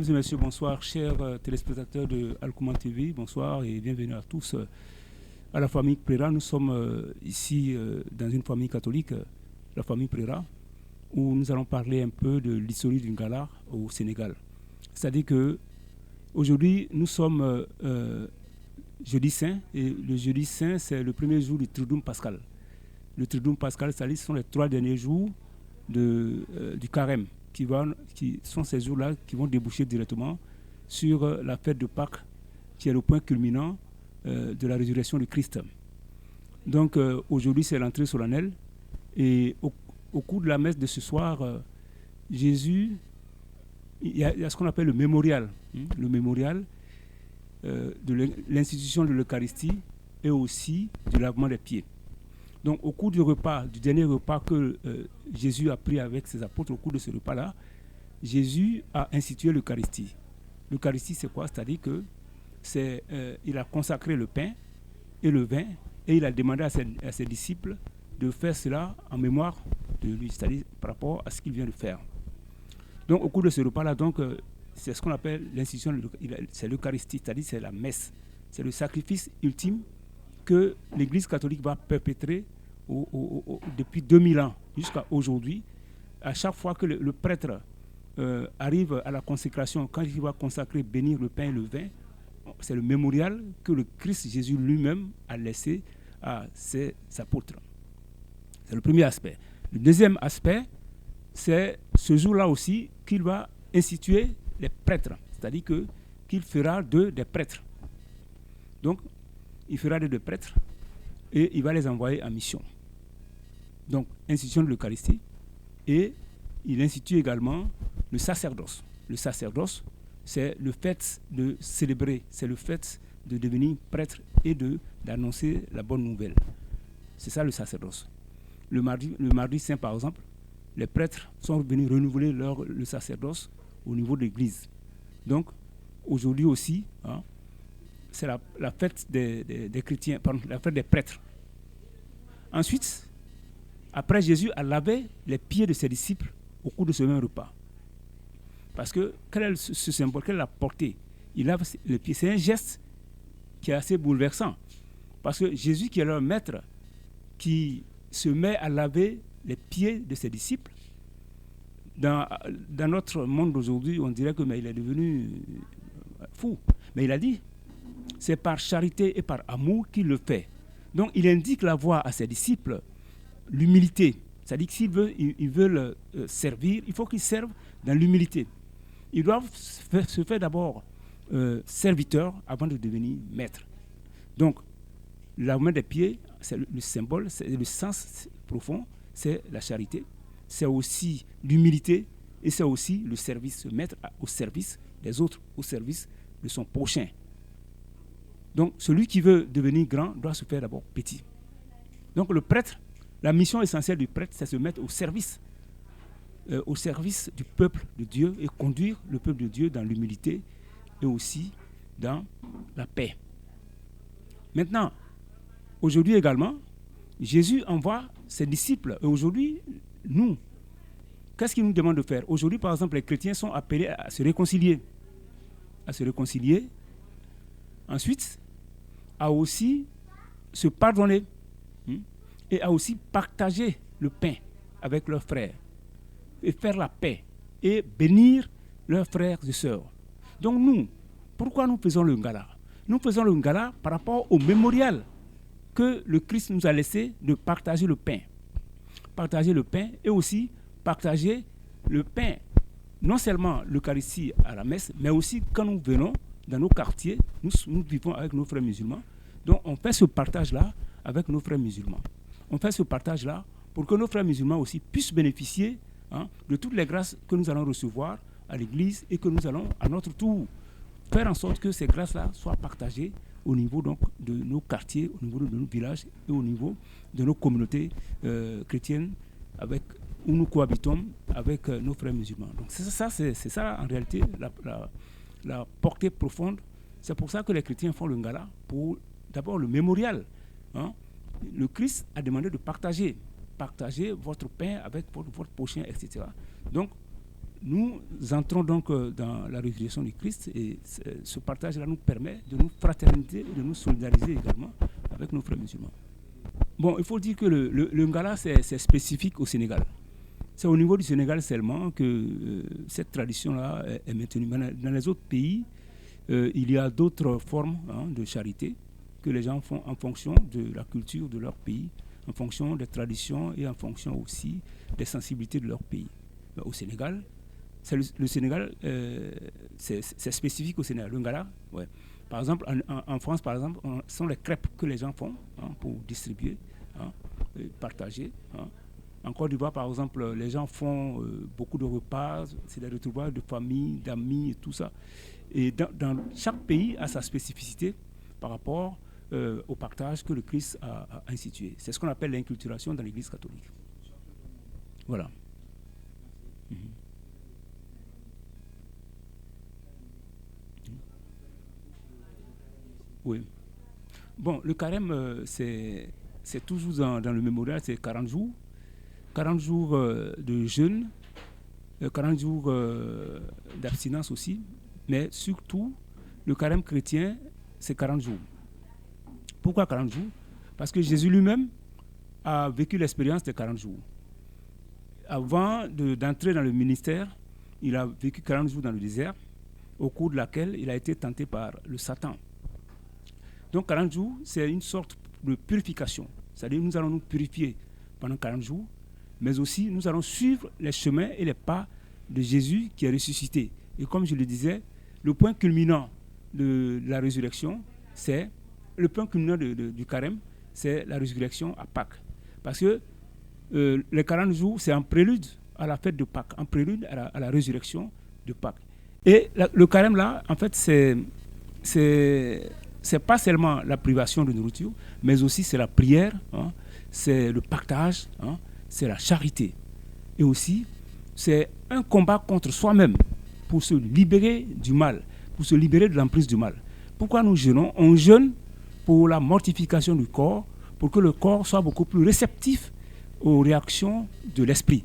et messieurs, bonsoir, chers téléspectateurs de Alcouman TV, bonsoir et bienvenue à tous à la famille Préra. Nous sommes ici dans une famille catholique, la famille Préra, où nous allons parler un peu de l'historique du Ngala au Sénégal. C'est-à-dire que aujourd'hui, nous sommes jeudi saint, et le jeudi saint, c'est le premier jour du Triduum Pascal. Le Triduum Pascal, c'est-à-dire ce sont les 3 derniers jours du carême, qui sont ces jours-là qui vont déboucher directement sur la fête de Pâques, qui est le point culminant de la résurrection de Christ. Donc aujourd'hui, c'est l'entrée solennelle, et au cours de la messe de ce soir, Jésus, il y a ce qu'on appelle le mémorial, le mémorial de l'institution de l'Eucharistie et aussi du lavement des pieds. Donc au cours du repas, du dernier repas que Jésus a pris avec ses apôtres, au cours de ce repas-là, Jésus a institué l'Eucharistie. L'Eucharistie, c'est quoi? C'est-à-dire que il a consacré le pain et le vin, et il a demandé à ses disciples de faire cela en mémoire de lui, c'est-à-dire par rapport à ce qu'il vient de faire. Donc au cours de ce repas-là, c'est ce qu'on appelle l'institution, c'est l'Eucharistie, c'est-à-dire c'est la messe. C'est le sacrifice ultime que l'Église catholique va perpétrer depuis 2000 ans jusqu'à aujourd'hui. À chaque fois que le prêtre arrive à la consécration, quand il va consacrer, bénir le pain et le vin, c'est le mémorial que le Christ Jésus lui-même a laissé à ses apôtres. C'est le premier aspect. Le deuxième aspect, c'est ce jour-là aussi qu'il va instituer les prêtres, c'est-à-dire qu'il fera d'eux des prêtres. Donc, il fera d'eux des prêtres et il va les envoyer en mission. Donc, institution de l'Eucharistie, et il institue également le sacerdoce. Le sacerdoce, c'est le fait de célébrer, c'est le fait de devenir prêtre et d'annoncer la bonne nouvelle. C'est ça le sacerdoce. Le mardi saint, par exemple, les prêtres sont venus renouveler le sacerdoce au niveau de l'Église. Donc, aujourd'hui aussi, c'est la fête des chrétiens, pardon, la fête des prêtres. Ensuite, après, Jésus a lavé les pieds de ses disciples au cours de ce même repas. Parce que, quel est ce symbole, quelle est la portée? Il lave les pieds. C'est un geste qui est assez bouleversant. Parce que Jésus, qui est leur maître, qui se met à laver les pieds de ses disciples, dans notre monde d'aujourd'hui, on dirait qu'il est devenu fou. Mais il a dit, c'est par charité et par amour qu'il le fait. Donc, il indique la voie à ses disciples, l'humilité. C'est-à-dire que s'ils veulent servir, il faut qu'ils servent dans l'humilité. Ils doivent se faire d'abord serviteurs avant de devenir maîtres. Donc, le lavement des pieds, c'est le symbole, c'est le sens profond, c'est la charité. C'est aussi l'humilité et c'est aussi le service, se mettre au service des autres, au service de son prochain. Donc, celui qui veut devenir grand doit se faire d'abord petit. Donc, le prêtre, la mission essentielle du prêtre, c'est se mettre au service du peuple de Dieu et conduire le peuple de Dieu dans l'humilité et aussi dans la paix. Maintenant, aujourd'hui également, Jésus envoie ses disciples. Et aujourd'hui, nous, qu'est-ce qu'il nous demande de faire? Aujourd'hui, par exemple, les chrétiens sont appelés à se réconcilier. À se réconcilier. Ensuite, à aussi se pardonner. Et à aussi partager le pain avec leurs frères. Et faire la paix. Et bénir leurs frères et sœurs. Donc nous, pourquoi nous faisons le Ngala? Nous faisons le Ngala par rapport au mémorial que le Christ nous a laissé de partager le pain. Partager le pain et aussi partager le pain, non seulement l'Eucharistie à la messe, mais aussi quand nous venons dans nos quartiers, nous vivons avec nos frères musulmans. Donc on fait ce partage-là avec nos frères musulmans. On fait ce partage-là pour que nos frères musulmans aussi puissent bénéficier de toutes les grâces que nous allons recevoir à l'Église et que nous allons à notre tour faire en sorte que ces grâces-là soient partagées au niveau donc de nos quartiers, au niveau de nos villages et au niveau de nos communautés chrétiennes où nous cohabitons avec nos frères musulmans. Donc c'est ça en réalité la portée profonde. C'est pour ça que les chrétiens font le Ngala, pour d'abord le mémorial. Le Christ a demandé de partager votre pain avec votre prochain, etc. Donc nous entrons donc dans la résurrection du Christ et ce partage-là nous permet de nous fraterniser et de nous solidariser également avec nos frères musulmans. Bon, il faut dire que le Ngala, c'est spécifique au Sénégal. C'est au niveau du Sénégal seulement que cette tradition-là est maintenue. Mais dans les autres pays, il y a d'autres formes de charité que les gens font en fonction de la culture de leur pays, en fonction des traditions et en fonction aussi des sensibilités de leur pays. Mais au Sénégal, le Sénégal, c'est spécifique au Sénégal. Le Ngala, ouais. Par exemple, en France, par exemple, ce sont les crêpes que les gens font pour distribuer, partager. En Côte d'Ivoire, par exemple, les gens font beaucoup de repas, c'est des retrouvailles de famille, d'amis et tout ça. Et dans chaque pays a sa spécificité par rapport au partage que le Christ a institué. C'est ce qu'on appelle l'inculturation dans l'Église catholique. Voilà. Oui. Bon, le carême, c'est toujours dans le mémorial, c'est 40 jours. 40 jours de jeûne, 40 jours d'abstinence aussi, mais surtout, le carême chrétien, c'est 40 jours. Pourquoi 40 jours? Parce que Jésus lui-même a vécu l'expérience des 40 jours. Avant d'entrer dans le ministère, il a vécu 40 jours dans le désert, au cours de laquelle il a été tenté par le Satan. Donc 40 jours, c'est une sorte de purification. C'est-à-dire nous allons nous purifier pendant 40 jours, mais aussi nous allons suivre les chemins et les pas de Jésus qui est ressuscité. Et comme je le disais, le point culminant de la résurrection, c'est le point culminant du carême, c'est la résurrection à Pâques. Parce que les 40 jours, c'est un prélude à la fête de Pâques, un prélude à la résurrection de Pâques. Et le carême là, en fait, c'est pas seulement la privation de nourriture, mais aussi c'est la prière, c'est le partage, c'est la charité. Et aussi, c'est un combat contre soi-même pour se libérer du mal, pour se libérer de l'emprise du mal. Pourquoi nous jeûnons? On jeûne pour la mortification du corps, pour que le corps soit beaucoup plus réceptif aux réactions de l'esprit.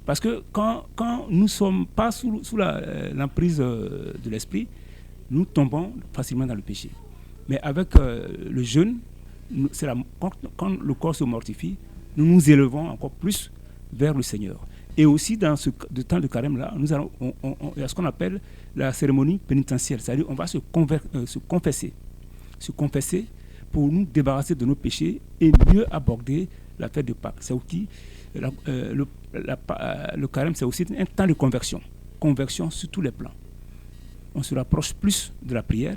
Parce que quand nous ne sommes pas sous l'emprise de l'esprit, nous tombons facilement dans le péché. Mais avec le jeûne, quand le corps se mortifie, nous nous élevons encore plus vers le Seigneur. Et aussi dans ce temps de carême-là, il y a ce qu'on appelle la cérémonie pénitentielle. C'est-à-dire qu'on va se confesser pour nous débarrasser de nos péchés et mieux aborder la fête de Pâques. C'est aussi, le carême, c'est aussi un temps de conversion sur tous les plans. On se rapproche plus de la prière,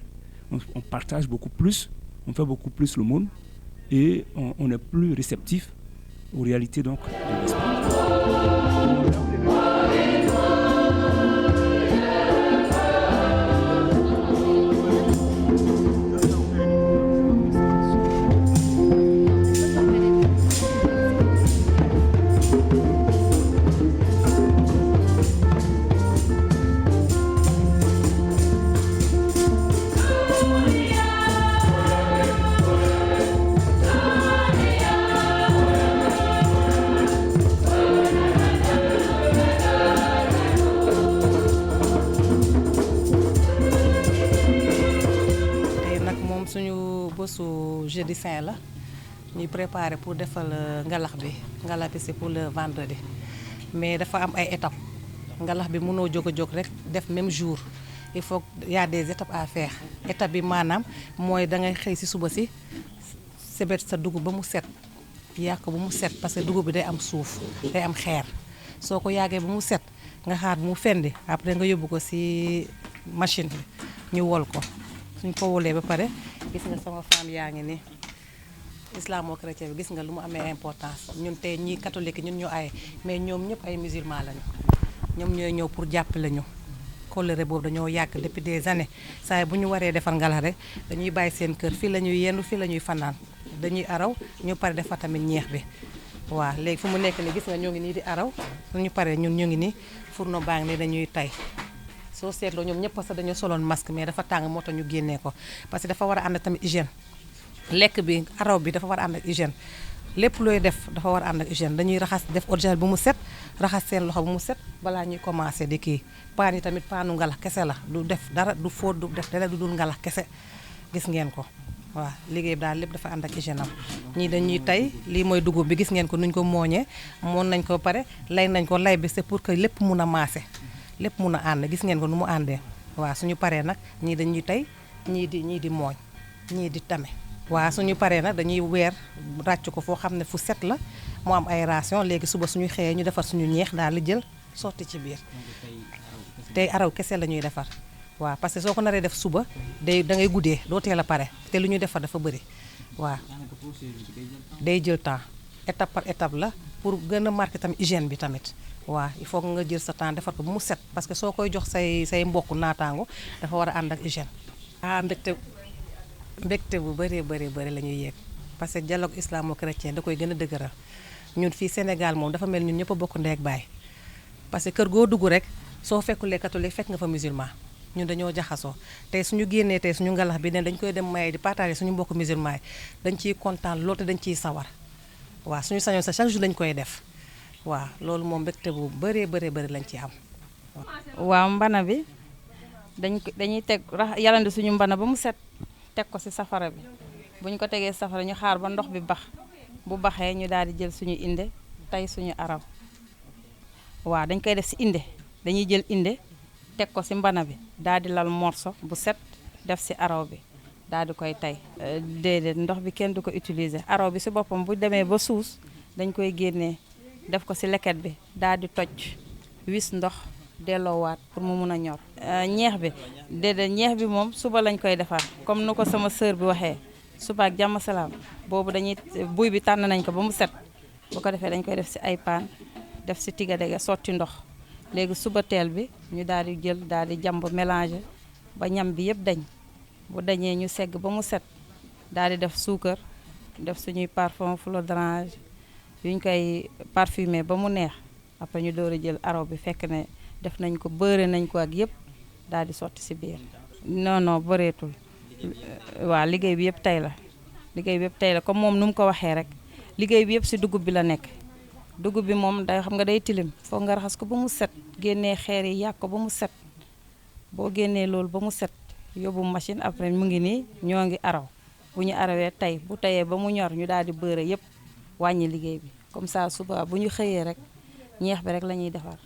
on partage beaucoup plus, on fait beaucoup plus le monde et on est plus réceptif aux réalités donc de l'esprit. bésu jeudi saint la ñuy préparer pour defal ngalax bi c'est pour le vendredi mais dafa am ay étapes ngalax bi mënoo jóg a jóg rek def même jour il faut y a des étapes à faire étape bi maanaam mooy da ngay xëy si suba si sebet sa dugub ba mu set yàq ba mu set parce que dugub bi day am suuf day am xeer soo ko yàggee ba mu set nga xaar mu fendi après nga yóbbu ko si machine bi ñu wol ko suñ ko wolee ba pare gis nga sama femme yaa ngi ni islamo-chrétien bi gis nga lu mu amee importance ñun tey ñii catholique ñun ñu ay mais ñoom ñëpp ay musulman lañu ñoom ñooy ñëw pour jàppale ñu kóllëre boobu dañoo yàgg depuis des années saa bu ñu waree defar ngalax rek dañuy bàyyi seen kër fii la ñuy yendu fii la ñuy fanaan dañuy araw ñu pare defar tamit ñeex bi waaw léegi fu mu nekk ni gis nga ñoo ngi nii di araw suñu paree ñun ñu ngi nii fourneau baa ngi nii dañuy tay soo seetloo ñoom ñëpp parce que dañoo soloon masque mais dafa tàng moo tax ñu génnee ko parce que dafa war a ànd tamit hygiène lekk bi araw bi dafa war a ànd ak hygiène lépp looy def dafa war a ànd ak hygiène dañuy raxas def eau de javel bu mu set raxas seen loxo bu mu set balaa ñuy commencé di kii paan yi tamit paanu ngalax kese la du def dara du fóot du def dara du dul ngalax kese gis ngeen ko waaw liggéey bi daal lépp dafa ànd ak hygiène am ñii dañuy tey lii mooy dugub bi gis ngeen ko nuñ ko mooñee moon nañ ko pare lay nañ ko lay bi c'est pour que lépp mun a maase lépp mun a ànd gis ngeen ko nu mu àndee waaw suñu paree nag ñii dañuy tey ñii di mooñ ñii di tame waaw suñu paree nag dañuy weer ràcc ko foo xam ne fu set la mu am aération léegi suba suñu xëyee ñu defar suñu ñeex daal di jël sotti ci biir tey araw kese la ñuy defar waaw parce que soo ko naree def suba da ngay guddee doo teel a pare te lu ñuy defar dafa bëri waaw day jël temps étape par étape la pour gën a marqué tamit hygiène bi tamit waaw il faut nga jël sa temps defar ko bu mu set parce que soo koy jox say mbokk naataango dafa war a ànd ak hygiène mbégte bu bëree bëri la ñuy yéeg parce que dialogue islamo-chrétien da koy gën a dëgëral ñun fii Sénégal moom dafa mel ñun ñëpp a bokk ndey ak baay parce que kër goo dugg rek soo fekkulee catholique fekk nga fa musulman ñun dañoo jaxasoo tey suñu génnee tey suñu ngalax bi ne dañ koy dem maye di partager suñu mbokk musulman yi dañ ciy kontaan loolu te dañ ciy sawar waaw suñu sañoon sa chaque jour dañ koy def waaw loolu moom mbégte bu bëree bëri lañ ci am. waaw mbana bi dañuy teg yalandi suñu mbana ba mu set teg ko ci safara bi bu ñu ko tegee safara ñu xaar ba ndox bi bax bu baxee ñu daal di jël suñu inde tey suñu araw waaw dañ koy def ci inde dañuy jël inde teg ko ci mbana bi daal di lal morso bu set def ci araw bi daal di koy tey déedéet ndox bi kenn du ko utiliser araw bi ci boppam bu demee ba suus dañ koy génnee def ko ci leket bi daal di toj wis ndox delloowaat pour mu mun a ñor ñeex bi déedéet ñeex bi moom suba lañ koy defar comme nu ko sama sœur bi waxee suba ak jàmm salaam boobu dañuy buy bi tànn nañ ko ba mu set bu ko defee dañ koy def ci ay paan def ci tigadege sotti ndox léegi suba teel bi ñu daal di jël daal di jàmb mélanger ba ñam bi yëpp dañ bu dañee ñu segg ba mu set daal di def suukar def suñuy parfum fleur d'orange yuñ koy parfumer ba mu neex après ñu door a jël araw bi fekk ne def nañ ko beurre nañ ko ak yëpp daal di sotti ci biir non bëreetul waaw liggéey bi yëpp tey la comme moom nu mu ko waxee rek liggéey bi yëpp ci dugub bi la nekk dugub bi moom day xam nga day tilim foog nga raxas ko ba mu set génnee xeer yi yàq ko ba mu set boo génnee loolu ba mu set yóbbu machine après mu ngi nii ñoo ngi araw bu ñu arawee tey bu teyee ba mu ñor ñu daal di beurre yëpp wàññi liggéey bi comme ça suba bu ñu xëyee rek ñeex bi rek la ñuy defar